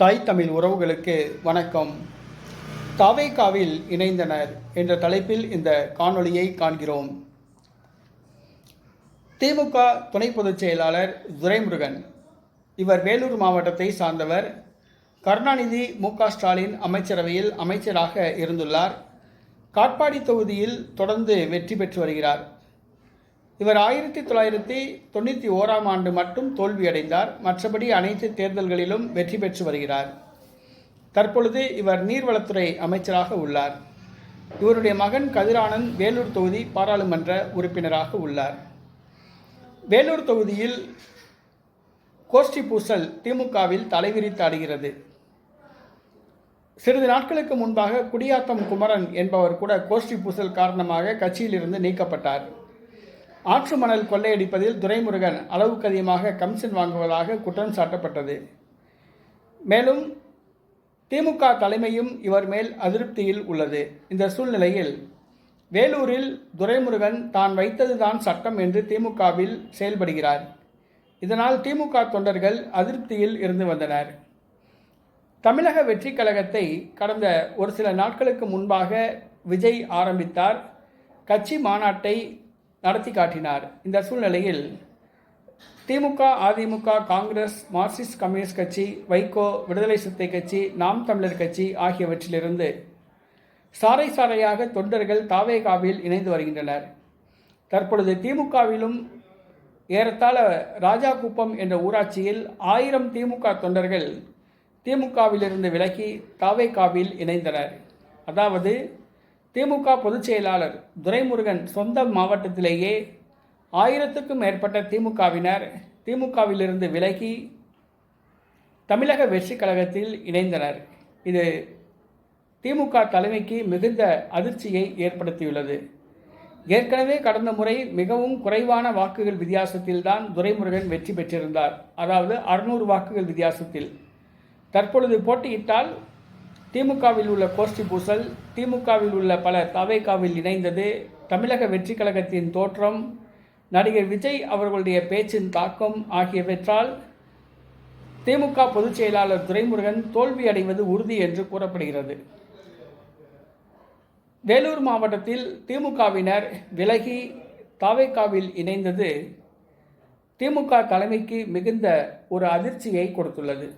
தாய் தமிழ் உறவுகளுக்கு வணக்கம். தாவேகாவில் இணைந்தனர் என்ற தலைப்பில் இந்த காணொளியை காண்கிறோம். திமுக துணை பொதுச் செயலாளர் துரைமுருகன், இவர் வேலூர் மாவட்டத்தை சார்ந்தவர். கருணாநிதி ஸ்டாலின் அமைச்சரவையில் அமைச்சராக இருந்துள்ளார். காட்பாடி தொகுதியில் தொடர்ந்து வெற்றி பெற்று வருகிறார். இவர் 1991ஆம் ஆண்டு மட்டும் தோல்வியடைந்தார். மற்றபடி அனைத்து தேர்தல்களிலும் வெற்றி பெற்று வருகிறார். தற்பொழுது இவர் நீர்வளத்துறை அமைச்சராக உள்ளார். இவருடைய மகன் கதிரானந்த் வேலூர் தொகுதி பாராளுமன்ற உறுப்பினராக உள்ளார். வேலூர் தொகுதியில் கோஷ்டி பூசல் திமுகவில் தலைவிரித்தாடுகிறது. சிறிது நாட்களுக்கு முன்பாக குடியாத்தம் குமரன் என்பவர் கூட கோஷ்டி பூசல் காரணமாக கட்சியிலிருந்து நீக்கப்பட்டார். ஆற்று மணல் கொள்ளையடிப்பதில் துரைமுருகன் அளவுக்கு அதிகமாக கமிஷன் வாங்குவதாக குற்றம் சாட்டப்பட்டது. மேலும் திமுக தலைமையும் இவர் மேல் அதிருப்தியில் உள்ளது. இந்த சூழ்நிலையில் வேலூரில் துரைமுருகன் தான் வைத்ததுதான் சட்டம் என்று திமுகவில் செயல்படுகிறார். இதனால் திமுக தொண்டர்கள் அதிருப்தியில் இருந்து வந்தனர். தமிழக வெற்றி கழகத்தை கடந்த ஒரு சில நாட்களுக்கு முன்பாக விஜய் ஆரம்பித்தார். கட்சி மாநாட்டை நடத்தி காட்டினார். இந்த சூழ்நிலையில் திமுக, அதிமுக, காங்கிரஸ், மார்க்சிஸ்ட் கம்யூனிஸ்ட் கட்சி, வைகோ, விடுதலை சிறுத்தை கட்சி, நாம் தமிழர் கட்சி ஆகியவற்றிலிருந்து சாறை சாறையாக தொண்டர்கள் தாவேகாவில் இணைந்து வருகின்றனர். தற்பொழுது திமுகவிலும் ஏறத்தாழ ராஜாகுப்பம் என்ற ஊராட்சியில் 1000 திமுக தொண்டர்கள் திமுகவிலிருந்து விலகி தாவேகாவில் இணைந்தனர். அதாவது திமுக பொதுச் செயலாளர் துரைமுருகன் சொந்த மாவட்டத்திலேயே 1000க்கும் மேற்பட்ட திமுகவினர் திமுகவிலிருந்து விலகி தமிழக வெற்றி கழகத்தில் இணைந்தனர். இது திமுக தலைமைக்கு மிகுந்த அதிர்ச்சியை ஏற்படுத்தியுள்ளது. ஏற்கனவே கடந்த முறை மிகவும் குறைவான வாக்குகள் வித்தியாசத்தில்தான் துரைமுருகன் வெற்றி பெற்றிருந்தார். அதாவது 600 வாக்குகள் வித்தியாசத்தில். தற்பொழுது போட்டியிட்டால் திமுகவில் உள்ள கோஷ்டி பூசல், திமுகவில் உள்ள பல தாவேகாவில் இணைந்தது, தமிழக வெற்றி கழகத்தின் தோற்றம், நடிகர் விஜய் அவர்களுடைய பேச்சின் தாக்கம் ஆகியவற்றால் திமுக பொதுச் செயலாளர் துரைமுருகன் தோல்வி அடைவது உறுதி என்று கூறப்படுகிறது. வேலூர் மாவட்டத்தில் திமுகவினர் விலகி தாவேகாவில் இணைந்தது திமுக தலைமைக்கு மிகுந்த ஒரு அதிர்ச்சியை கொடுத்துள்ளது.